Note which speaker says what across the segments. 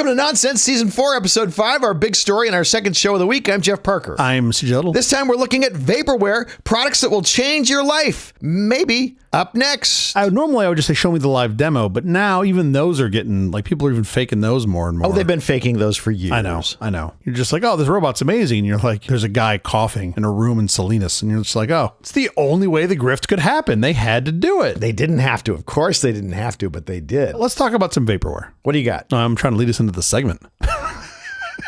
Speaker 1: Welcome to Nonsense, Season 4, Episode 5, our big story and our second show of the week. I'm Jeff Parker.
Speaker 2: I'm Sujal.
Speaker 1: This time we're looking at Vaporware, products that will change your life. Maybe. Up next.
Speaker 2: Normally I would just say, show me the live demo, but now even those are getting, like, people are even faking those more and more.
Speaker 1: Oh, they've been faking those for years.
Speaker 2: I know. You're just like, oh, this robot's amazing. And you're like, there's a guy coughing in a room in Salinas. And you're just like, oh, it's the only way the grift could happen. They had to do it.
Speaker 1: They didn't have to. Of course they didn't have to, but they did.
Speaker 2: Let's talk about some Vaporware.
Speaker 1: What do you got?
Speaker 2: I'm trying to lead us into the segment.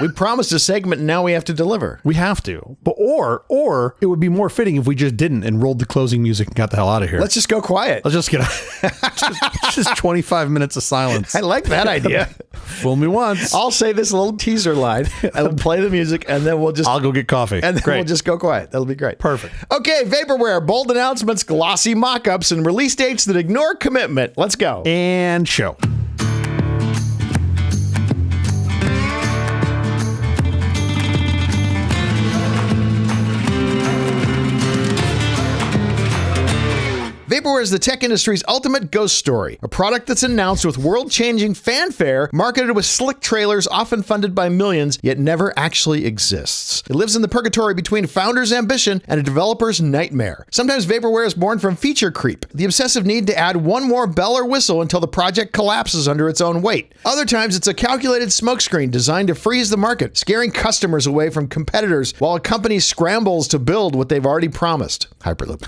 Speaker 1: We promised a segment and now we have to deliver.
Speaker 2: We have to. But or it would be more fitting if we just didn't and rolled the closing music and got the hell out of here.
Speaker 1: Let's just go quiet.
Speaker 2: Let's just get just 25 minutes of silence.
Speaker 1: I like that idea.
Speaker 2: Fool me once.
Speaker 1: I'll say this little teaser line. I'll play the music and then I'll
Speaker 2: go get coffee.
Speaker 1: And then we'll just go quiet. That'll be great.
Speaker 2: Perfect.
Speaker 1: Okay, Vaporware, bold announcements, glossy mock-ups, and release dates that ignore commitment. Let's go.
Speaker 2: And show.
Speaker 1: Vaporware is the tech industry's ultimate ghost story, a product that's announced with world-changing fanfare, marketed with slick trailers often funded by millions, yet never actually exists. It lives in the purgatory between founder's ambition and a developer's nightmare. Sometimes Vaporware is born from feature creep, the obsessive need to add one more bell or whistle until the project collapses under its own weight. Other times it's a calculated smokescreen designed to freeze the market, scaring customers away from competitors while a company scrambles to build what they've already promised. Hyperloop.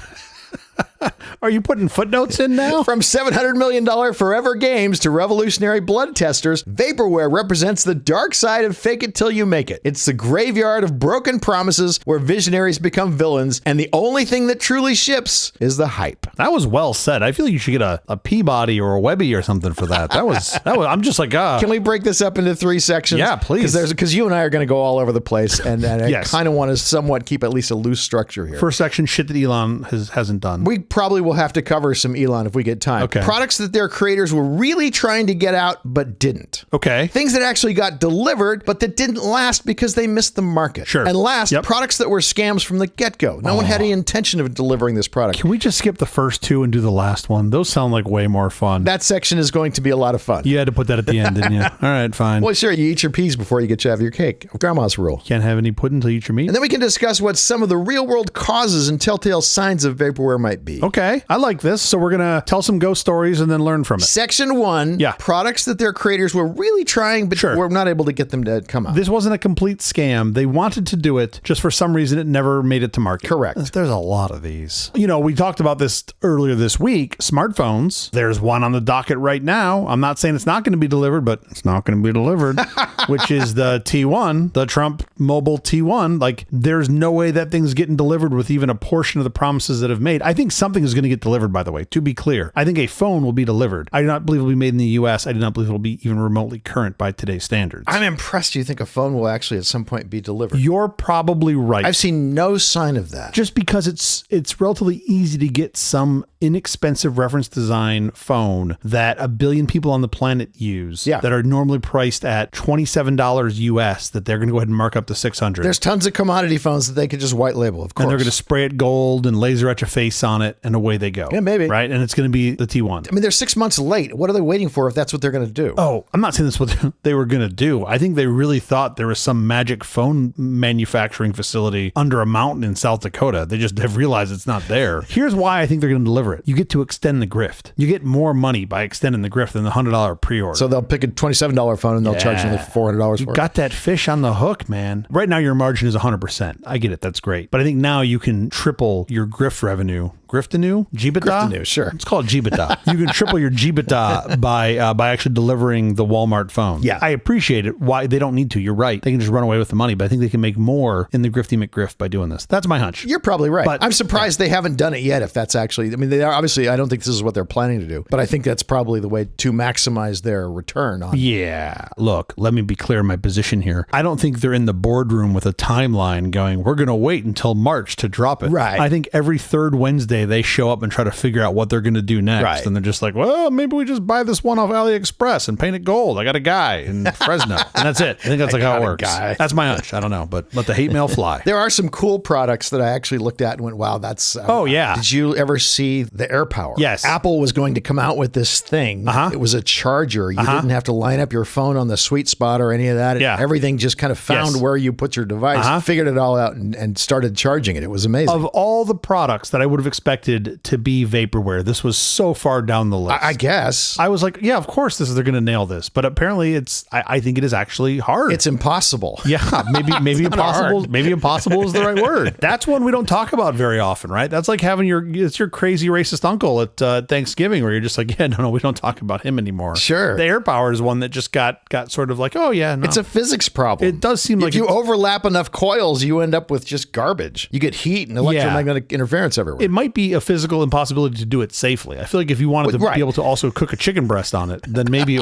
Speaker 2: Are you putting footnotes in now?
Speaker 1: From $700 million forever games to revolutionary blood testers, Vaporware represents the dark side of fake it till you make it. It's the graveyard of broken promises where visionaries become villains, and the only thing that truly ships is the hype.
Speaker 2: That was well said. I feel like you should get a Peabody or a Webby or something for that. That was I'm just like,
Speaker 1: Can we break this up into 3 sections?
Speaker 2: Yeah, please.
Speaker 1: Because you and I are going to go all over the place, and
Speaker 2: Yes.
Speaker 1: I kind of want to somewhat keep at least a loose structure here.
Speaker 2: First section, shit that Elon hasn't done.
Speaker 1: We probably will have to cover some Elon if we get time.
Speaker 2: Okay.
Speaker 1: Products that their creators were really trying to get out but didn't.
Speaker 2: Okay.
Speaker 1: Things that actually got delivered but that didn't last because they missed the market.
Speaker 2: Sure.
Speaker 1: And last, products that were scams from the get-go. No one had any intention of delivering this product.
Speaker 2: Can we just skip the first 2 and do the last one? Those sound like way more fun.
Speaker 1: That section is going to be a lot of fun.
Speaker 2: You had to put that at the end, didn't you? All right, fine.
Speaker 1: Well, sure, you eat your peas before you get to have your cake. Grandma's rule.
Speaker 2: Can't have any pudding until you eat your meat.
Speaker 1: And then we can discuss what some of the real-world causes and telltale signs of Vaporware might be.
Speaker 2: Okay, I like this. So we're going to tell some ghost stories and then learn from it.
Speaker 1: Section 1, products that their creators were really trying but were not able to get them to come out.
Speaker 2: This wasn't a complete scam. They wanted to do it, just for some reason it never made it to market.
Speaker 1: Correct.
Speaker 2: There's a lot of these. You know, we talked about this earlier this week. Smartphones. There's one on the docket right now. I'm not saying it's not going to be delivered, but it's not going to be delivered, which is the T1, the Trump mobile T1. Like, there's no way that thing's getting delivered with even a portion of the promises that have made. I think something is going to get delivered, by the way, to be clear. I think a phone will be delivered. I do not believe it will be made in the US. I do not believe it will be even remotely current by today's standards.
Speaker 1: I'm impressed you think a phone will actually at some point be delivered.
Speaker 2: You're probably right.
Speaker 1: I've seen no sign of that.
Speaker 2: Just because it's relatively easy to get some inexpensive reference design phone that a billion people on the planet use that are normally priced at $27 US that they're going to go ahead and mark up to $600.
Speaker 1: There's tons of commodity phones that they could just white label, of course.
Speaker 2: And they're going to spray it gold and laser etch a face on it and away they go.
Speaker 1: Yeah, maybe.
Speaker 2: Right? And it's going to be the T1.
Speaker 1: I mean, they're 6 months late. What are they waiting for if that's what they're going to do?
Speaker 2: Oh, I'm not saying that's what they were going to do. I think they really thought there was some magic phone manufacturing facility under a mountain in South Dakota. They just have realized it's not there. Here's why I think they're going to deliver it. You get to extend the grift. You get more money by extending the grift than the $100 pre-order.
Speaker 1: So they'll pick a $27 phone and they'll charge another $400 for it.
Speaker 2: You got that fish on the hook, man. Right now your margin is 100%. I get it. That's great. But I think now you can triple your grift revenue. Griftanu? Jibata?
Speaker 1: Griftanu, sure.
Speaker 2: It's called Jibata. You can triple your Jibata by actually delivering the Walmart phone.
Speaker 1: Yeah.
Speaker 2: I appreciate it. Why they don't need to. You're right. They can just run away with the money, but I think they can make more in the Grifty McGrift by doing this. That's my hunch.
Speaker 1: You're probably right.
Speaker 2: But
Speaker 1: I'm surprised they haven't done it yet if that's actually, I mean, they are obviously, I don't think this is what they're planning to do, but I think that's probably the way to maximize their return on it.
Speaker 2: Yeah. Look, let me be clear in my position here. I don't think they're in the boardroom with a timeline going, we're going to wait until March to drop it.
Speaker 1: Right.
Speaker 2: I think every third Wednesday say they show up and try to figure out what they're going to do next.
Speaker 1: Right.
Speaker 2: And they're just like, well, maybe we just buy this one off AliExpress and paint it gold. I got a guy in Fresno. And that's it. I think that's like how it works. That's my hunch. I don't know, but let the hate mail fly.
Speaker 1: There are some cool products that I actually looked at and went, wow, that's...
Speaker 2: Oh, yeah.
Speaker 1: Did you ever see the AirPower?
Speaker 2: Yes.
Speaker 1: Apple was going to come out with this thing. It was a charger. You didn't have to line up your phone on the sweet spot or any of that.
Speaker 2: Yeah.
Speaker 1: Everything just kind of found where you put your device, figured it all out, and started charging it. It was amazing.
Speaker 2: Of all the products that I would have expected to be Vaporware, this was so far down the list.
Speaker 1: I guess.
Speaker 2: I was like, yeah, of course they're going to nail this. But apparently I think it is actually hard.
Speaker 1: It's impossible.
Speaker 2: Yeah, maybe impossible. Maybe impossible is the right word. That's one we don't talk about very often, right? That's like having your crazy racist uncle at Thanksgiving, where you're just like, yeah, no, we don't talk about him anymore.
Speaker 1: Sure.
Speaker 2: The AirPower is one that just got sort of like, oh yeah, no.
Speaker 1: It's a physics problem.
Speaker 2: It does seem like
Speaker 1: if you overlap enough coils, you end up with just garbage. You get heat and electromagnetic interference everywhere.
Speaker 2: It might be a physical impossibility to do it safely. I feel like if you wanted to be able to also cook a chicken breast on it, then maybe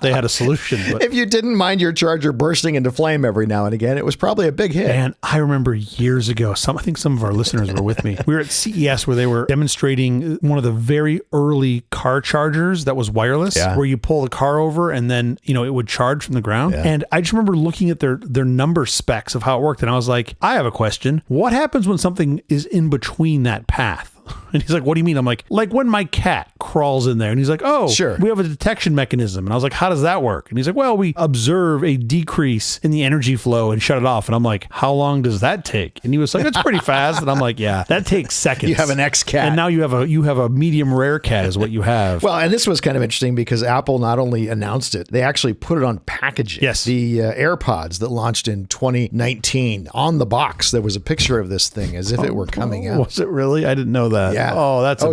Speaker 2: they had a solution. But
Speaker 1: if you didn't mind your charger bursting into flame every now and again, it was probably a big hit.
Speaker 2: And I remember years ago, I think some of our listeners were with me. We were at CES where they were demonstrating one of the very early car chargers that was wireless, where you pull the car over and then, it would charge from the ground. Yeah. And I just remember looking at their number specs of how it worked. And I was like, I have a question. What happens when something is in between that path? And he's like, what do you mean? I'm like when my cat crawls in there. And he's like, oh,
Speaker 1: sure,
Speaker 2: we have a detection mechanism. And I was like, how does that work? And he's like, well, we observe a decrease in the energy flow and shut it off. And I'm like, how long does that take? And he was like, it's pretty fast. And I'm like, yeah, that takes seconds.
Speaker 1: You have an X cat.
Speaker 2: And now you have a medium rare cat is what you have.
Speaker 1: Well, and this was kind of interesting because Apple not only announced it, they actually put it on packaging.
Speaker 2: Yes.
Speaker 1: The AirPods that launched in 2019, on the box, there was a picture of this thing as if it were coming out.
Speaker 2: Was it really? I didn't know that.
Speaker 1: Yeah.
Speaker 2: Oh, that's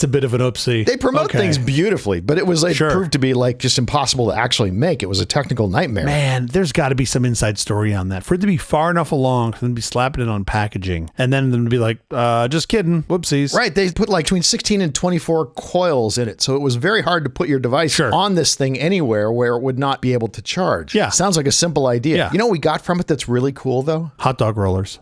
Speaker 2: a bit of an oopsie.
Speaker 1: They promote things beautifully, but it proved to be like just impossible to actually make. It was a technical nightmare.
Speaker 2: Man, there's got to be some inside story on that. For it to be far enough along, for them to be slapping it on packaging, and then them to be like, just kidding, whoopsies.
Speaker 1: Right. They put like between 16 and 24 coils in it, so it was very hard to put your device on this thing anywhere where it would not be able to charge.
Speaker 2: Yeah.
Speaker 1: Sounds like a simple idea. Yeah. You know what we got from it that's really cool, though?
Speaker 2: Hot dog rollers.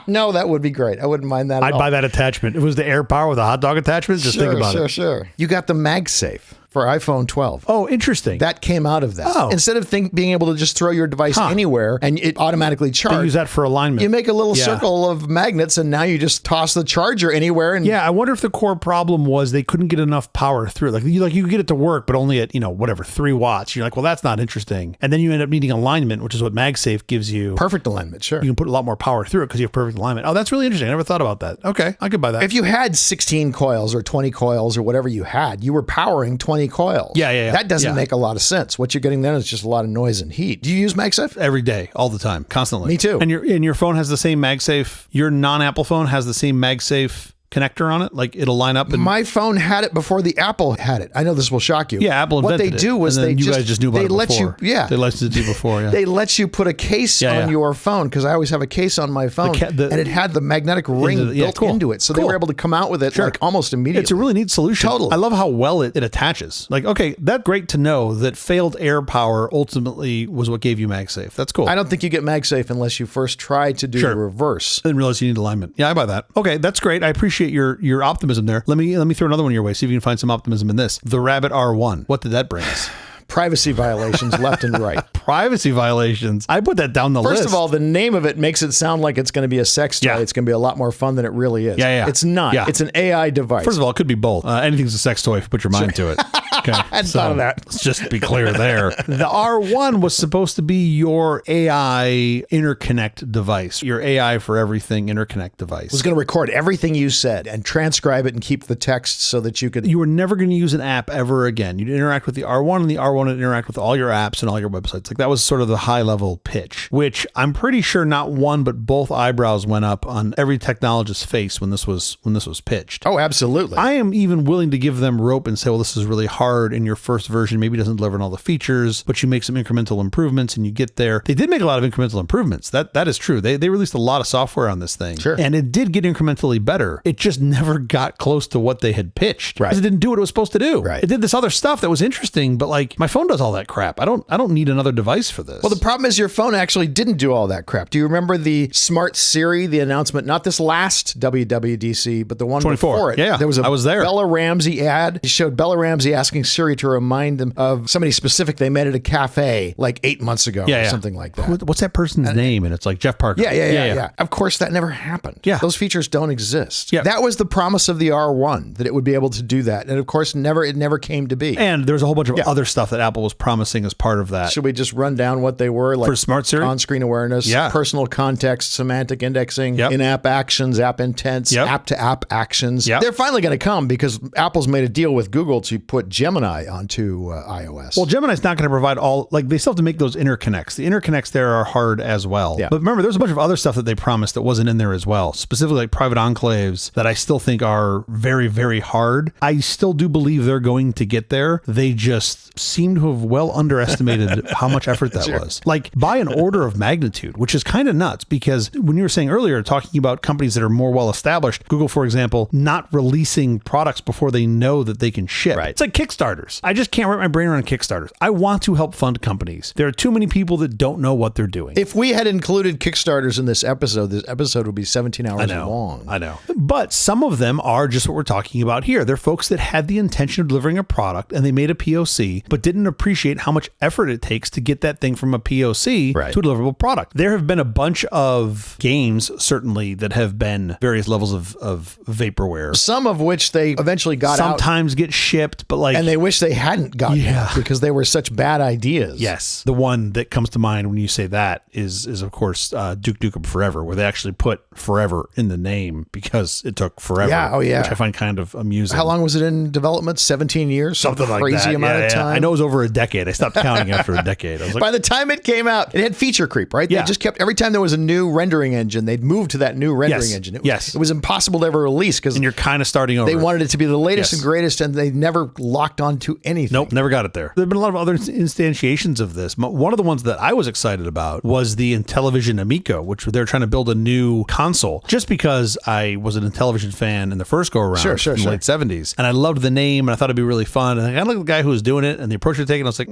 Speaker 1: No, that would be great. I wouldn't mind that at all.
Speaker 2: I'd buy that attachment. It was the AirPower with a hot dog attachment. Just think about it.
Speaker 1: Sure. You got the MagSafe for iPhone 12.
Speaker 2: Oh, interesting.
Speaker 1: That came out of that.
Speaker 2: Oh.
Speaker 1: Instead of being able to just throw your device anywhere and it automatically charges.
Speaker 2: They use that for alignment.
Speaker 1: You make a little circle of magnets and now you just toss the charger anywhere. And
Speaker 2: I wonder if the core problem was they couldn't get enough power through. Like you could get it to work, but only at 3 watts. You're like, well, that's not interesting. And then you end up needing alignment, which is what MagSafe gives you.
Speaker 1: Perfect alignment, sure.
Speaker 2: You can put a lot more power through it because you have perfect alignment. Oh, that's really interesting. I never thought about that. Okay, I could buy that.
Speaker 1: If you had 16 coils or 20 coils or whatever you had, you were powering 20 coils.
Speaker 2: Yeah.
Speaker 1: That doesn't make a lot of sense. What you're getting then is just a lot of noise and heat. Do you use MagSafe?
Speaker 2: Every day, all the time, constantly.
Speaker 1: Me too.
Speaker 2: And your phone has the same MagSafe. Your non-Apple phone has the same MagSafe connector on it, like it'll line up. And
Speaker 1: my phone had it before the Apple had it. I know this will shock you.
Speaker 2: Yeah, Apple invented it.
Speaker 1: What they do was
Speaker 2: you guys just knew about it before. They let you do before. Yeah.
Speaker 1: They let you put a case on your phone because I always have a case on my phone, and it had the magnetic ring built into it, so they were able to come out with it like almost immediately.
Speaker 2: It's a really neat solution.
Speaker 1: Totally.
Speaker 2: I love how well it attaches. Like, okay, that's great to know that failed AirPower ultimately was what gave you MagSafe. That's cool.
Speaker 1: I don't think you get MagSafe unless you first try to do the reverse.
Speaker 2: I didn't realize you need alignment. Yeah, I buy that. Okay, that's great. I appreciate your optimism there. Let me throw another one your way. See if you can find some optimism in this. The Rabbit R1. What did that bring us?
Speaker 1: Privacy violations left and right.
Speaker 2: Privacy violations. I put that down the list.
Speaker 1: First of all, the name of it makes it sound like it's going to be a sex toy. It's going to be a lot more fun than it really is.
Speaker 2: Yeah.
Speaker 1: It's not. Yeah. It's an AI device.
Speaker 2: First of all, it could be both. Anything's a sex toy if you put your mind to it. Okay.
Speaker 1: I thought of that.
Speaker 2: Let's just be clear there. The R1 was supposed to be your AI interconnect device, your AI for everything interconnect device.
Speaker 1: It was going to record everything you said and transcribe it and keep the text so that you could...
Speaker 2: You were never going to use an app ever again. You'd interact with the R1 and the R1 would interact with all your apps and all your websites. Like that was sort of the high level pitch, which I'm pretty sure not one, but both eyebrows went up on every technologist's face when this was pitched.
Speaker 1: Oh, absolutely.
Speaker 2: I am even willing to give them rope and say, well, this is really hard in your first version. Maybe it doesn't deliver on all the features, but you make some incremental improvements and you get there. They did make a lot of incremental improvements. That is true. They released a lot of software on this thing.
Speaker 1: Sure.
Speaker 2: And it did get incrementally better. It just never got close to what they had pitched.
Speaker 1: Right.
Speaker 2: Because it didn't do what it was supposed to do.
Speaker 1: Right.
Speaker 2: It did this other stuff that was interesting, but like my phone does all that crap. I don't need another device for this.
Speaker 1: Well, the problem is your phone actually didn't do all that crap. Do you remember the Smart Siri, the announcement, not this last WWDC, but the one
Speaker 2: 24.
Speaker 1: before it?
Speaker 2: Yeah,
Speaker 1: there was
Speaker 2: I was there.
Speaker 1: Bella Ramsey ad. It showed Bella Ramsey asking Siri to remind them of somebody specific they met at a cafe like 8 months ago or something like that.
Speaker 2: What's that person's name? And it's like Jeff Parker.
Speaker 1: Yeah. Of course, that never happened.
Speaker 2: Yeah.
Speaker 1: Those features don't exist.
Speaker 2: Yeah.
Speaker 1: That was the promise of the R1, that it would be able to do that. And of course, it never came to be.
Speaker 2: And there's a whole bunch of other stuff that Apple was promising as part of that.
Speaker 1: Should we just run down what they were? Like
Speaker 2: for Smart Siri?
Speaker 1: On-screen awareness, personal context, semantic indexing, in-app actions, app intents, app-to-app actions. They're finally going to come because Apple's made a deal with Google to put Gemini onto iOS.
Speaker 2: Well, Gemini's not going to provide all, like they still have to make those interconnects. The interconnects there are hard as well.
Speaker 1: Yeah.
Speaker 2: But remember, there's a bunch of other stuff that they promised that wasn't in there as well. Specifically like private enclaves that I still think are very, very hard. I still do believe they're going to get there. They just seem to have well underestimated how much effort that was. Like by an order of magnitude, which is kind of nuts because when you were saying earlier, talking about companies that are more well established, Google, for example, not releasing products before they know that they can ship.
Speaker 1: Right.
Speaker 2: It's like Kickstarters. I just can't wrap my brain around Kickstarters. I want to help fund companies. There are too many people that don't know what they're doing.
Speaker 1: If we had included Kickstarters in this episode would be 17 hours long.
Speaker 2: I know. But some of them are just what we're talking about here. They're folks that had the intention of delivering a product and they made a POC, but didn't appreciate how much effort it takes to get that thing from a POC to a deliverable product. There have been a bunch of games, certainly, that have been various levels of vaporware.
Speaker 1: Some of which they eventually got out.
Speaker 2: Sometimes get shipped, but like...
Speaker 1: And they wish they hadn't gotten out because they were such bad ideas.
Speaker 2: Yes. The one that comes to mind when you say that is of course, Duke Nukem Forever, where they actually put forever in the name because it took forever.
Speaker 1: Yeah.
Speaker 2: Which I find kind of amusing.
Speaker 1: How long was it in development? 17 years?
Speaker 2: Something like that.
Speaker 1: Crazy amount of time.
Speaker 2: I know it was over a decade. I stopped counting after a decade. I was like,
Speaker 1: by the time it came out, it had feature creep, right?
Speaker 2: Yeah.
Speaker 1: They just kept, every time there was a new rendering engine, they'd move to that new rendering engine. It was impossible to ever release because...
Speaker 2: And you're kind of starting over.
Speaker 1: They wanted it to be the latest and greatest, and they never locked onto anything.
Speaker 2: Nope, never got it there. There have been a lot of other instantiations of this. One of the ones that I was excited about was the Intellivision Amico, which they're trying to build a new console. Just because I was an Intellivision fan in the first go-around in the late 70s. And I loved the name, and I thought it'd be really fun. And I looked at the guy who was doing it, and the approach they're taking, I was like,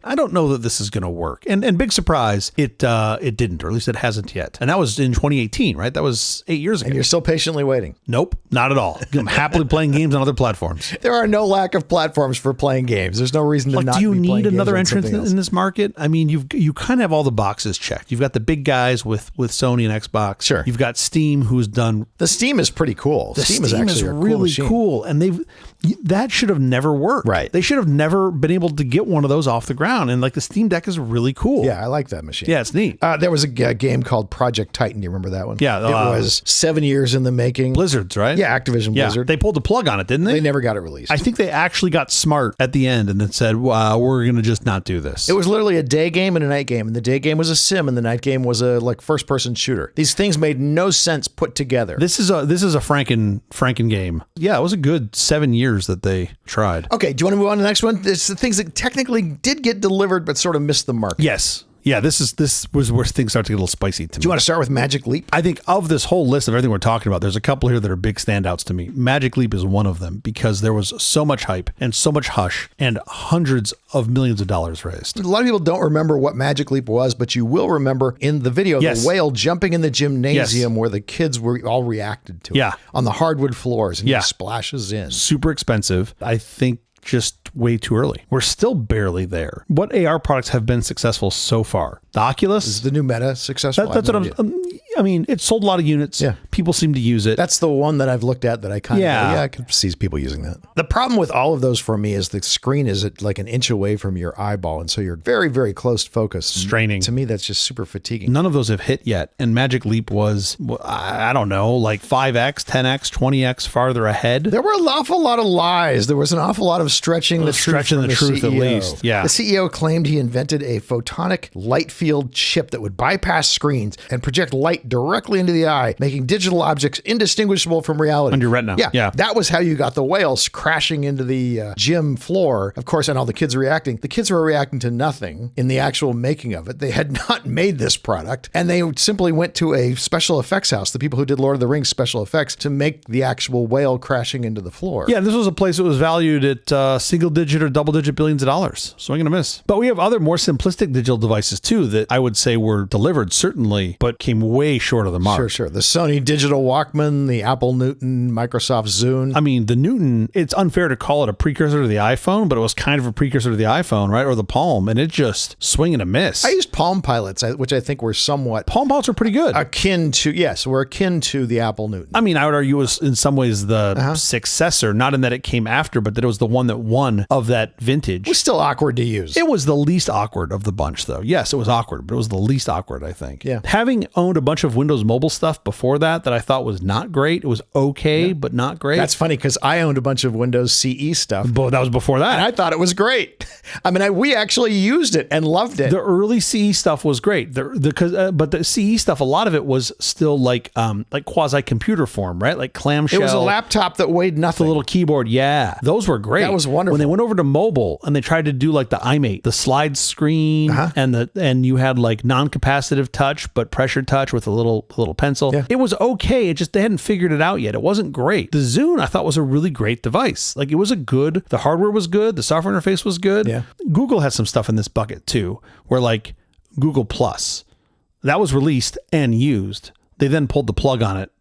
Speaker 2: I don't know that this is going to work. And big surprise, it didn't, or at least it hasn't yet. And that was in 2018, right? That was 8 years ago.
Speaker 1: And you're still patiently waiting.
Speaker 2: Nope, not at all. I'm happily playing games on other platforms.
Speaker 1: There are no lack of platforms for playing games. There's no reason to not be playing games.
Speaker 2: Do you need another entrant
Speaker 1: in
Speaker 2: this market? I mean, you kind of have all the boxes checked. You've got the big guys with Sony and Xbox.
Speaker 1: Sure.
Speaker 2: You've got Steam, who's done...
Speaker 1: The Steam is pretty cool.
Speaker 2: The Steam is
Speaker 1: actually
Speaker 2: really cool. And that should have never worked.
Speaker 1: Right.
Speaker 2: They should have never been able to get one of those off the ground. And like the Steam Deck is really cool.
Speaker 1: Yeah, I like that machine.
Speaker 2: Yeah, it's neat.
Speaker 1: There was a game called Project Titan. Do you remember that one?
Speaker 2: Yeah.
Speaker 1: It was 7 years in the making.
Speaker 2: Blizzard's, right?
Speaker 1: Yeah, Activision Blizzard.
Speaker 2: They pulled the plug on it, didn't they?
Speaker 1: They never got it released.
Speaker 2: I think they actually got smart at the end and then said, we're going to just not do this.
Speaker 1: It was literally a day game and a night game. And the day game was a sim and the night game was a first-person shooter. These things made no sense put together.
Speaker 2: This is a Franken game. Yeah, it was a good 7 years that they tried.
Speaker 1: Okay, do you want to move on to the next one? It's the things that technically did get delivered but sort of missed the mark.
Speaker 2: Yes. Yeah, this was where things start to get a little spicy to me.
Speaker 1: Do you want to start with Magic Leap?
Speaker 2: I think of this whole list of everything we're talking about, there's a couple here that are big standouts to me. Magic Leap is one of them because there was so much hype and so much hush and hundreds of millions of dollars raised.
Speaker 1: A lot of people don't remember what Magic Leap was, but you will remember in the video, the whale jumping in the gymnasium where the kids were all reacted to it on the hardwood floors and he splashes in.
Speaker 2: Super expensive. I think just way too early. We're still barely there. What AR products have been successful so far? The Oculus
Speaker 1: is the new Meta successful.
Speaker 2: That's what I mean, it sold a lot of units. Yeah. People seem to use it.
Speaker 1: That's the one that I've looked at that I kind of, I could see people using that. The problem with all of those for me is the screen is at like an inch away from your eyeball. And so you're very, very close focus.
Speaker 2: Straining.
Speaker 1: To me, that's just super fatiguing.
Speaker 2: None of those have hit yet. And Magic Leap was, I don't know, like 5X, 10X, 20X farther ahead.
Speaker 1: There were an awful lot of lies. There was an awful lot of stretching the truth
Speaker 2: at least. Yeah.
Speaker 1: The CEO claimed he invented a photonic light field chip that would bypass screens and project light directly into the eye, making digital objects indistinguishable from reality.
Speaker 2: On your retina. Yeah.
Speaker 1: That was how you got the whales crashing into the gym floor. Of course, and all the kids reacting. The kids were reacting to nothing in the actual making of it. They had not made this product, and they simply went to a special effects house, the people who did Lord of the Rings special effects, to make the actual whale crashing into the floor.
Speaker 2: Yeah, this was a place that was valued at single-digit or double-digit billions of dollars. Swing and a miss. But we have other more simplistic digital devices, too, that I would say were delivered, certainly, but came way short of the mark.
Speaker 1: Sure. The Sony Digital Walkman, the Apple Newton, Microsoft Zune.
Speaker 2: I mean, the Newton, it's unfair to call it a precursor to the iPhone, but it was kind of a precursor to the iPhone, right? Or the Palm, and it just swing and a miss.
Speaker 1: I used Palm Pilots, which I think were somewhat...
Speaker 2: Palm Pilots were pretty good.
Speaker 1: Akin to the Apple Newton.
Speaker 2: I mean, I would argue it was in some ways the successor, not in that it came after, but that it was the one that won of that vintage.
Speaker 1: It was still awkward to use.
Speaker 2: It was the least awkward of the bunch, though. Yes, it was awkward, but it was the least awkward, I think.
Speaker 1: Yeah.
Speaker 2: Having owned a bunch of Windows Mobile stuff before that I thought was not great. It was okay, but not great.
Speaker 1: That's funny because I owned a bunch of Windows CE stuff.
Speaker 2: But that was before that.
Speaker 1: And I thought it was great. I mean, we actually used it and loved it.
Speaker 2: The early CE stuff was great. But the CE stuff, a lot of it was still like quasi computer form, right? Like clamshell.
Speaker 1: It was a laptop that weighed nothing.
Speaker 2: The little keyboard. Yeah. Those were great.
Speaker 1: That was wonderful.
Speaker 2: When they went over to mobile and they tried to do like the iMate, the slide screen and you had like non-capacitive touch, but pressure touch with a little pencil. Yeah. It was okay. It just, they hadn't figured it out yet. It wasn't great. The Zune I thought was a really great device. Like it was the hardware was good. The software interface was good.
Speaker 1: Yeah.
Speaker 2: Google has some stuff in this bucket too, where like Google Plus, that was released and used. They then pulled the plug on it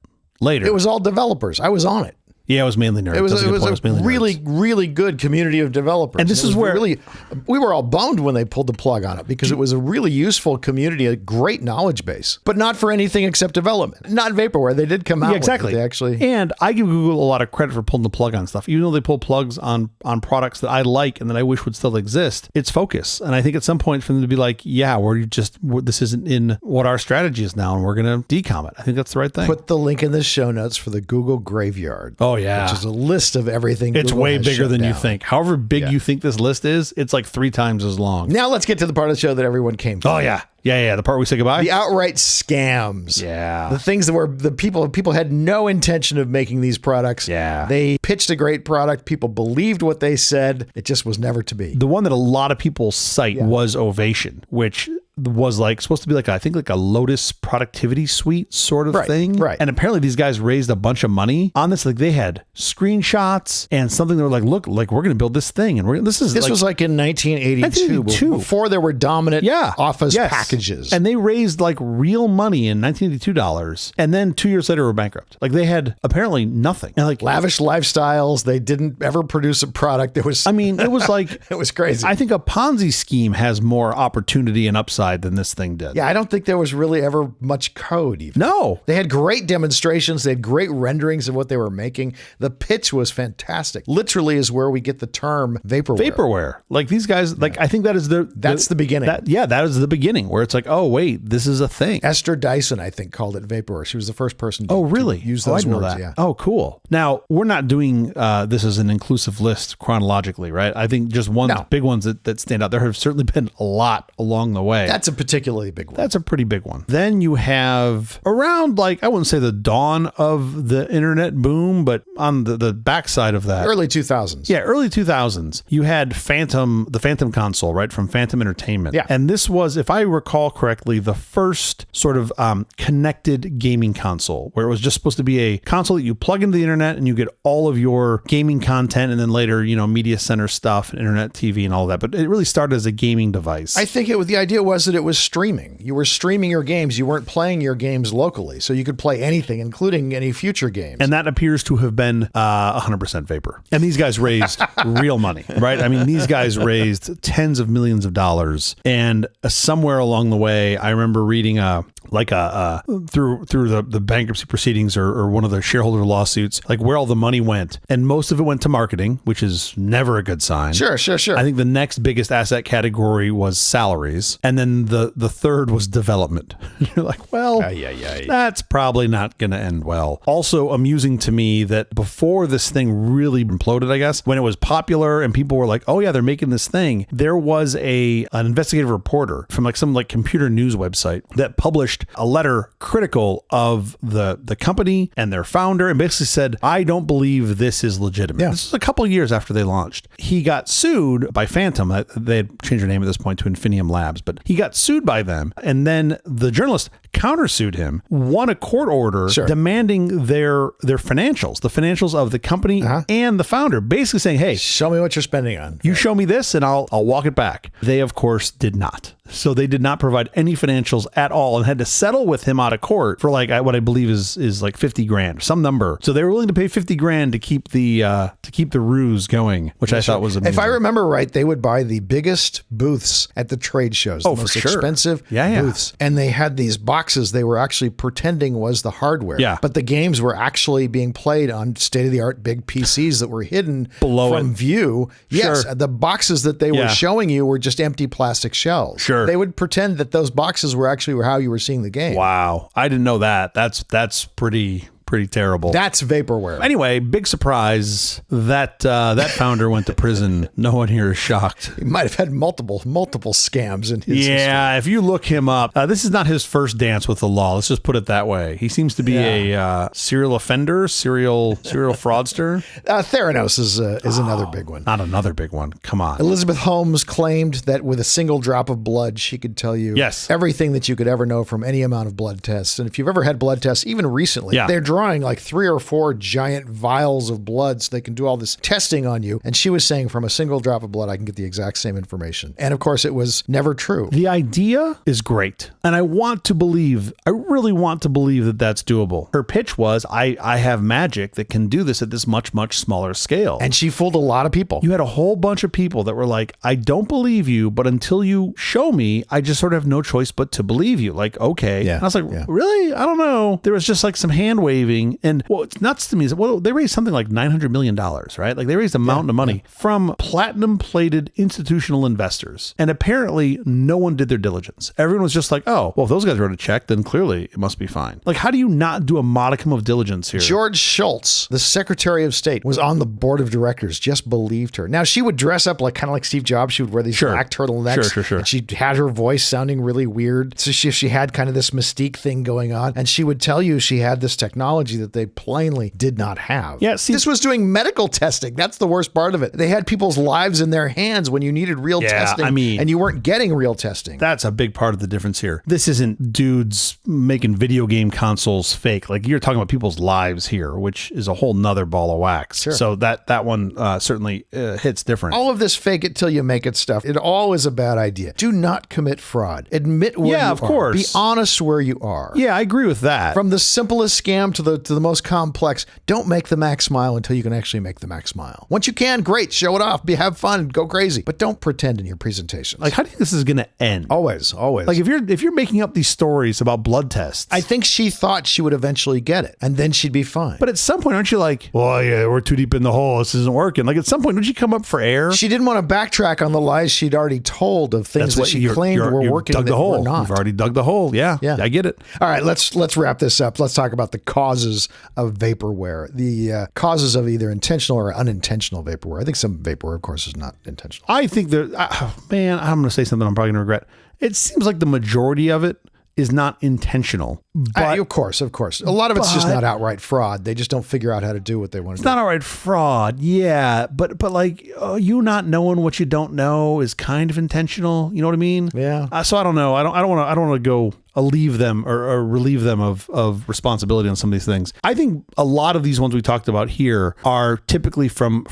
Speaker 2: later.
Speaker 1: It was all developers. I was on it.
Speaker 2: Yeah, it was mainly nerds.
Speaker 1: It was a really good community of developers.
Speaker 2: And this is where
Speaker 1: we were all bummed when they pulled the plug on it because it was a really useful community, a great knowledge base, but not for anything except development. Not Vaporware. They did come out
Speaker 2: exactly.
Speaker 1: with it. They actually.
Speaker 2: And I give Google a lot of credit for pulling the plug on stuff, even though they pull plugs on products that I like and that I wish would still exist. It's focus, and I think at some point for them to be like, yeah, this isn't in what our strategy is now, and we're going to decom it. I think that's the right thing.
Speaker 1: Put the link in the show notes for the Google Graveyard.
Speaker 2: Oh yeah.
Speaker 1: Which is a list of everything.
Speaker 2: It's
Speaker 1: Google
Speaker 2: way
Speaker 1: has
Speaker 2: bigger
Speaker 1: shut
Speaker 2: than
Speaker 1: down.
Speaker 2: you think. However big you think this list is, it's like 3 times as long.
Speaker 1: Now let's get to the part of the show that everyone came to.
Speaker 2: Oh yeah. Yeah. The part we say goodbye.
Speaker 1: The outright scams.
Speaker 2: Yeah.
Speaker 1: The things that were the people had no intention of making these products.
Speaker 2: Yeah.
Speaker 1: They pitched a great product. People believed what they said. It just was never to be.
Speaker 2: The one that a lot of people cite was Ovation, which was like supposed to be like I think like a Lotus productivity suite sort of thing.
Speaker 1: Right.
Speaker 2: And apparently these guys raised a bunch of money on this. Like they had screenshots and something that were like, look, like we're going to build this thing. And this was like in
Speaker 1: 1982 before there were dominant Office packages.
Speaker 2: And they raised like real money in $1982. And then 2 years later were bankrupt. Like they had apparently nothing. And like
Speaker 1: lavish lifestyles. They didn't ever produce a product. It was
Speaker 2: like,
Speaker 1: it was crazy.
Speaker 2: I think a Ponzi scheme has more opportunity and upside than this thing did.
Speaker 1: Yeah, I don't think there was really ever much code even.
Speaker 2: No.
Speaker 1: They had great demonstrations. They had great renderings of what they were making. The pitch was fantastic. Literally is where we get the term vaporware.
Speaker 2: Vaporware. Like these guys, like I think that is
Speaker 1: that's the beginning.
Speaker 2: That is the beginning where it's like, oh wait, this is a thing.
Speaker 1: Esther Dyson, I think, called it vaporware. She was the first person to,
Speaker 2: to
Speaker 1: use those
Speaker 2: I know
Speaker 1: words.
Speaker 2: That.
Speaker 1: Yeah.
Speaker 2: Oh, cool. Now, we're not doing this as an inclusive list chronologically, right? I think just big ones that stand out. There have certainly been a lot along the way.
Speaker 1: That's a particularly big one.
Speaker 2: That's a pretty big one. Then you have around like, I wouldn't say the dawn of the internet boom, but on the backside of that.
Speaker 1: Early 2000s.
Speaker 2: Yeah, early 2000s. You had the Phantom console, right? From Phantom Entertainment.
Speaker 1: Yeah.
Speaker 2: And this was, if I recall correctly, the first sort of connected gaming console where it was just supposed to be a console that you plug into the internet and you get all of your gaming content and then later, media center stuff, and internet TV and all that. But it really started as a gaming device.
Speaker 1: I think the idea was that it was streaming. You were streaming your games. You weren't playing your games locally. So you could play anything, including any future games.
Speaker 2: And that appears to have been 100% vapor. And these guys raised real money, right? I mean, these guys raised tens of millions of dollars. And somewhere along the way, I remember reading through the bankruptcy proceedings or one of the shareholder lawsuits, like where all the money went. And most of it went to marketing, which is never a good sign.
Speaker 1: Sure.
Speaker 2: I think the next biggest asset category was salaries. And then then the third was development. You're like, well, that's probably not going to end well. Also amusing to me that before this thing really imploded, I guess, when it was popular and people were like, oh yeah, they're making this thing, there was an investigative reporter from like some like computer news website that published a letter critical of the company and their founder and basically said, I don't believe this is legitimate. Yeah. This was a couple of years after they launched. He got sued by Phantom. They had changed their name at this point to Infinium Labs, but he got sued by them. And then the journalist countersued him, won a court order demanding their financials, the financials of the company and the founder, basically saying, hey,
Speaker 1: show me what you're spending on.
Speaker 2: You show me this and I'll walk it back. They, of course, did not. So they did not provide any financials at all and had to settle with him out of court for like what I believe is like 50 grand, some number. So they were willing to pay 50 grand to keep the ruse going, which I thought was amazing.
Speaker 1: If I remember right, they would buy the biggest booths at the trade shows, the most expensive booths. And they had these boxes they were actually pretending was the hardware.
Speaker 2: Yeah.
Speaker 1: But the games were actually being played on state-of-the-art big PCs that were hidden
Speaker 2: below
Speaker 1: from view. Yes, the boxes that they were showing you were just empty plastic shells.
Speaker 2: Sure.
Speaker 1: They would pretend that those boxes were actually how you were seeing the game.
Speaker 2: Wow. I didn't know that. That's pretty terrible.
Speaker 1: That's Vaporware.
Speaker 2: Anyway, big surprise that that founder went to prison. No one here is shocked.
Speaker 1: He might have had multiple scams in his history.
Speaker 2: If you look him up, this is not his first dance with the law. Let's just put it that way. He seems to be a serial offender, serial fraudster.
Speaker 1: Theranos is another big one.
Speaker 2: Not another big one. Come on.
Speaker 1: Elizabeth Holmes claimed that with a single drop of blood, she could tell you everything that you could ever know from any amount of blood tests. And if you've ever had blood tests, even recently, they're drawing like 3 or 4 giant vials of blood so they can do all this testing on you. And she was saying from a single drop of blood, I can get the exact same information. And of course, it was never true.
Speaker 2: The idea is great. And I really want to believe that that's doable. Her pitch was, I have magic that can do this at this much, much smaller scale.
Speaker 1: And she fooled a lot of people.
Speaker 2: You had a whole bunch of people that were like, I don't believe you, but until you show me, I just sort of have no choice but to believe you. Like, okay. Yeah. And I was like, really? I don't know. There was just like some hand waving. And what's nuts to me is, they raised something like $900 million, right? Like they raised a mountain of money from platinum plated institutional investors. And apparently no one did their diligence. Everyone was just like, oh, well, if those guys wrote a check, then clearly it must be fine. Like, how do you not do a modicum of diligence here?
Speaker 1: George Shultz, the Secretary of State, was on the board of directors, just believed her. Now, she would dress up like kind of like Steve Jobs. She would wear these black turtlenecks. Sure. And she had her voice sounding really weird. So she had kind of this mystique thing going on. And she would tell you she had this technology that they plainly did not have.
Speaker 2: Yeah, see,
Speaker 1: this was doing medical testing. That's the worst part of it. They had people's lives in their hands when you needed real testing. And you weren't getting real testing.
Speaker 2: That's a big part of the difference here. This isn't dudes making video game consoles fake. Like, you're talking about people's lives here, which is a whole nother ball of wax. Sure. So that one certainly hits different.
Speaker 1: All of this fake it till you make it stuff, it all is a bad idea. Do not commit fraud. Admit where you are.
Speaker 2: Of course.
Speaker 1: Be honest where you are.
Speaker 2: Yeah, I agree with that.
Speaker 1: From the simplest scam to the most complex, don't make the Mac smile until you can actually make the Mac smile. Once you can, great, show it off, have fun, go crazy, but don't pretend in your presentations.
Speaker 2: Like, how do you think this is going to end?
Speaker 1: Always.
Speaker 2: Like, if you're making up these stories about blood tests,
Speaker 1: I think she thought she would eventually get it, and then she'd be fine.
Speaker 2: But at some point, aren't you like, well, yeah, we're too deep in the hole, this isn't working? Like, at some point, would you come up for air?
Speaker 1: She didn't want to backtrack on the lies she'd already told of things that she claimed were working
Speaker 2: dug the hole.
Speaker 1: Were not.
Speaker 2: You've already dug the hole. Yeah, I get it.
Speaker 1: All right, let's wrap this up. Let's talk about the causes of vaporware, the causes of either intentional or unintentional vaporware. I think some vaporware, of course, is not intentional.
Speaker 2: I think I'm going to say something I'm probably going to regret. It seems like the majority of it is not intentional. But,
Speaker 1: of course. A lot of it's just not outright fraud. They just don't figure out how to do what they want to do.
Speaker 2: It's not outright fraud, yeah. But like, you not knowing what you don't know is kind of intentional. You know what I mean?
Speaker 1: Yeah.
Speaker 2: So I don't know. I don't want to go alleviate them or relieve them of responsibility on some of these things. I think a lot of these ones we talked about here are typically from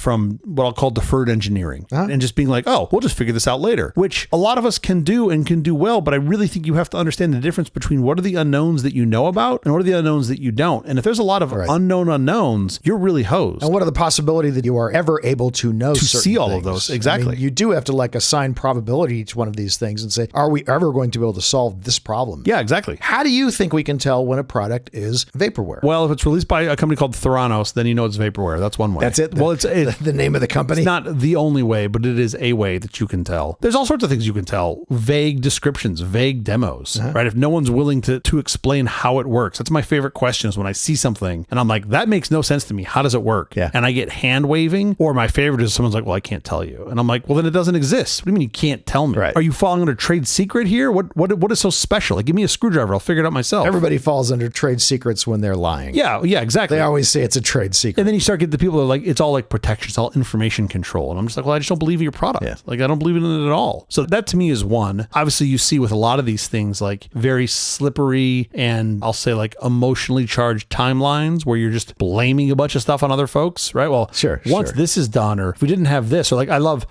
Speaker 2: what I'll call deferred engineering and just being like, oh, we'll just figure this out later, which a lot of us can do and can do well. But I really think you have to understand the difference between what are the unknowns that you know about and what are the unknowns that you don't. And if there's a lot of unknown unknowns, you're really hosed.
Speaker 1: And what are the possibility that you are ever able to know
Speaker 2: to see all of those? Exactly.
Speaker 1: I mean, you do have to like assign probability to each one of these things and say, are we ever going to be able to solve this problem?
Speaker 2: Yeah. Yeah, exactly.
Speaker 1: How do you think we can tell when a product is vaporware?
Speaker 2: Well, if it's released by a company called Theranos, then you know it's vaporware. That's one way.
Speaker 1: That's it?
Speaker 2: Well, it's
Speaker 1: the name of the company?
Speaker 2: It's not the only way, but it is a way that you can tell. There's all sorts of things you can tell. Vague descriptions, vague demos, right? If no one's willing to explain how it works. That's my favorite question is when I see something and I'm like, that makes no sense to me. How does it work?
Speaker 1: Yeah.
Speaker 2: And I get hand waving, or my favorite is someone's like, well, I can't tell you. And I'm like, well, then it doesn't exist. What do you mean you can't tell me?
Speaker 1: Right.
Speaker 2: Are you falling under trade secret here? What is so special? Like, give me a screwdriver. I'll figure it out myself.
Speaker 1: Everybody falls under trade secrets when they're lying.
Speaker 2: Yeah, exactly.
Speaker 1: They always say it's a trade secret.
Speaker 2: And then you start getting the people that are like, it's all like protection, it's all information control. And I'm just like, well, I just don't believe in your product.
Speaker 1: Yeah.
Speaker 2: Like, I don't believe in it at all. So that to me is one. Obviously, you see with a lot of these things, like very slippery and I'll say like emotionally charged timelines where you're just blaming a bunch of stuff on other folks, right? Well, once this is done, or if we didn't have this, or like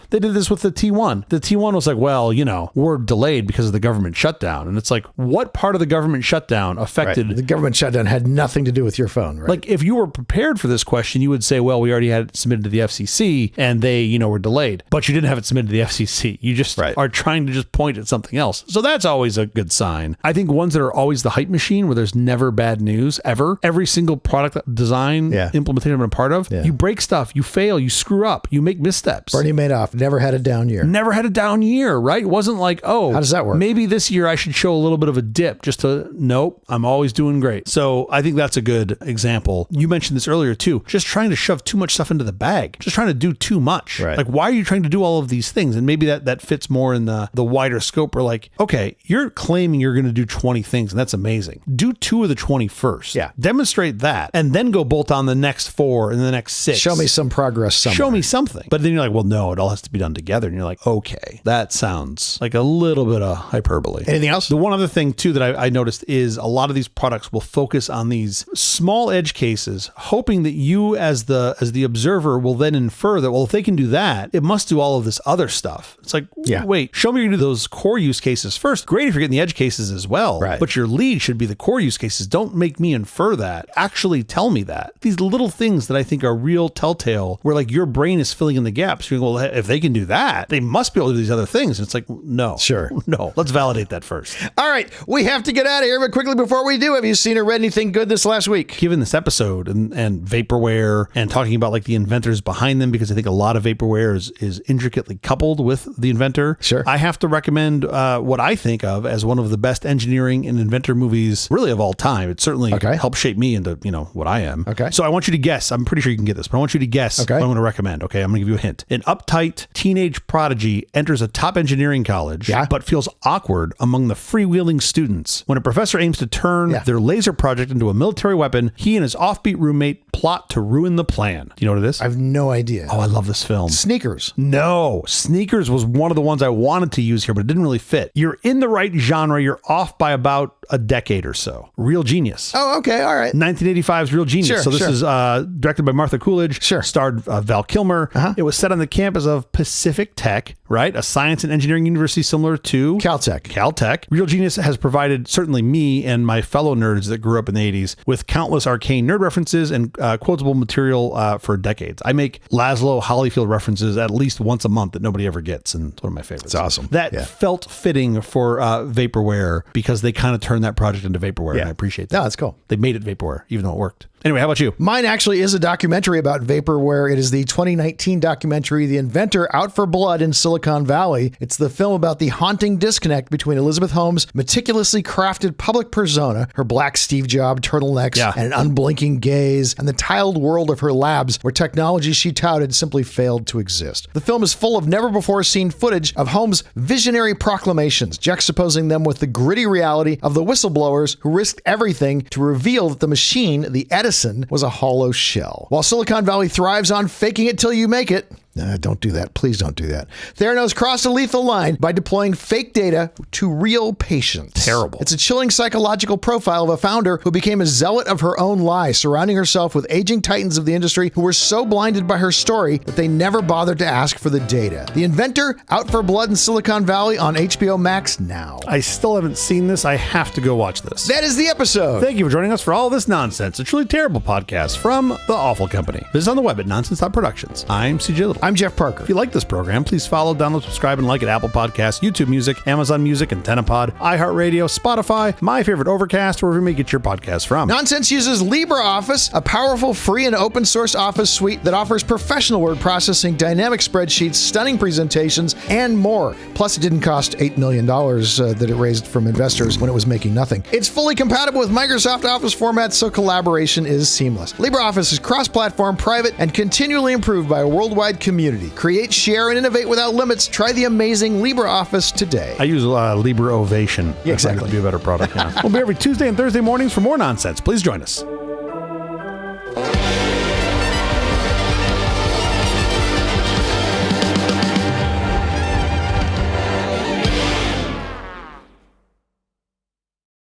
Speaker 2: they did this with the T1. The T1 was like, well, we're delayed because of the government shutdown. And it's like, what part of the government shutdown affected?
Speaker 1: Right. The government shutdown had nothing to do with your phone, right?
Speaker 2: Like, if you were prepared for this question, you would say, well, we already had it submitted to the FCC and they, were delayed, but you didn't have it submitted to the FCC. You just are trying to just point at something else. So that's always a good sign. I think ones that are always the hype machine where there's never bad news ever. Every single product design implementation I've been a part of, you break stuff, you fail, you screw up, you make missteps.
Speaker 1: Bernie Madoff never had a down year.
Speaker 2: Never had a down year, right? It wasn't like, oh,
Speaker 1: how does that work?
Speaker 2: Maybe this year I should show a little bit of a dip just to, nope, I'm always doing great. So I think that's a good example. You mentioned this earlier too, just trying to shove too much stuff into the bag, just trying to do too much.
Speaker 1: Right.
Speaker 2: Like, why are you trying to do all of these things? And maybe that fits more in the wider scope where like, okay, you're claiming you're going to do 20 things and that's amazing. Do 2 of the 20 first.
Speaker 1: Yeah.
Speaker 2: Demonstrate that and then go bolt on the next 4 and the next 6.
Speaker 1: Show me some progress somewhere.
Speaker 2: Show me something. But then you're like, well, no, it all has to be done together. And you're like, okay, that sounds like a little bit of hyperbole.
Speaker 1: Anything else?
Speaker 2: The one other thing too that I noticed is a lot of these products will focus on these small edge cases, hoping that you as the observer will then infer that, well, if they can do that, it must do all of this other stuff. It's like, wait, show me you do those core use cases first. Great if you're getting the edge cases as well,
Speaker 1: right.
Speaker 2: But your lead should be the core use cases. Don't make me infer that. Actually tell me that. These little things that I think are real telltale where like your brain is filling in the gaps. You're going, well, if they can do that, they must be able to do these other things. And it's like, no.
Speaker 1: Sure.
Speaker 2: No. Let's validate that first.
Speaker 1: All right. We have to get out of here, but quickly before we do, have you seen or read anything good this last week?
Speaker 2: Given this episode and Vaporware and talking about like the inventors behind them, because I think a lot of Vaporware is intricately coupled with the inventor.
Speaker 1: Sure.
Speaker 2: I have to recommend what I think of as one of the best engineering and inventor movies really of all time. It certainly helped shape me into, what I am.
Speaker 1: Okay.
Speaker 2: So I want you to guess. I'm pretty sure you can get this, but I want you to guess what I'm going to recommend. Okay. I'm going to give you a hint. An uptight teenage prodigy enters a top engineering college, but feels awkward among the freewheeling students. When a professor aims to turn their laser project into a military weapon, he and his offbeat roommate plot to ruin the plan. Do you know what it is?
Speaker 1: I have no idea.
Speaker 2: Oh, I love this film.
Speaker 1: Sneakers.
Speaker 2: No, Sneakers was one of the ones I wanted to use here, but it didn't really fit. You're in the right genre. You're off by about a decade or so. Real Genius.
Speaker 1: Oh, okay. All right.
Speaker 2: 1985's Real Genius.
Speaker 1: Sure,
Speaker 2: so this is directed by Martha Coolidge.
Speaker 1: Sure.
Speaker 2: Starred Val Kilmer. It was set on the campus of Pacific Tech, right? A science and engineering university similar to Caltech. Real Genius has provided certainly me and my fellow nerds that grew up in the 80s with countless arcane nerd references and quotable material for decades. I make Laszlo Holyfield references at least once a month that nobody ever gets, and it's one of my favorites.
Speaker 1: It's awesome.
Speaker 2: That felt fitting for Vaporware because they kind of turned that project into Vaporware, and I appreciate that.
Speaker 1: No, that's cool.
Speaker 2: They made it Vaporware, even though it worked. Anyway, how about you?
Speaker 1: Mine actually is a documentary about Vaporware. It is the 2019 documentary, The Inventor Out for Blood in Silicon Valley. It's the film about the haunting disconnect between Elizabeth Holmes' meticulously crafted public persona, her black Steve Jobs turtlenecks, and an unblinking gaze, and the tiled world of her labs where technology she touted simply failed to exist. The film is full of never-before-seen footage of Holmes' visionary proclamations, juxtaposing them with the gritty reality of the whistleblowers who risked everything to reveal that the machine, the Edison, was a hollow shell. While Silicon Valley thrives on faking it till you make it, don't do that. Please don't do that. Theranos crossed a lethal line by deploying fake data to real patients.
Speaker 2: Terrible.
Speaker 1: It's a chilling psychological profile of a founder who became a zealot of her own lie, surrounding herself with aging titans of the industry who were so blinded by her story that they never bothered to ask for the data. The Inventor, Out for Blood in Silicon Valley on HBO Max now.
Speaker 2: I still haven't seen this. I have to go watch this.
Speaker 1: That is the episode.
Speaker 2: Thank you for joining us for all this nonsense. A truly terrible podcast from The Awful Company. Visit us on the web at nonsense.productions. I'm CJ Little.
Speaker 1: I'm Jeff Parker.
Speaker 2: If you like this program, please follow, download, subscribe, and like at Apple Podcasts, YouTube Music, Amazon Music, AntennaPod, iHeartRadio, Spotify, my favorite Overcast, or wherever you may get your podcasts from.
Speaker 1: Nonsense uses LibreOffice, a powerful free and open source office suite that offers professional word processing, dynamic spreadsheets, stunning presentations, and more. Plus, it didn't cost $8 million that it raised from investors when it was making nothing. It's fully compatible with Microsoft Office formats, so collaboration is seamless. LibreOffice is cross-platform, private, and continually improved by a worldwide community. Create, share, and innovate without limits. Try the amazing LibreOffice today.
Speaker 2: I use Libre Ovation.
Speaker 1: Yeah, exactly.
Speaker 2: That'd be a better product. Yeah. We'll be every Tuesday and Thursday mornings for more nonsense. Please join us.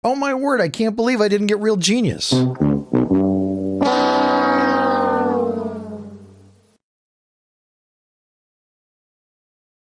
Speaker 1: Oh my word, I can't believe I didn't get Real Genius.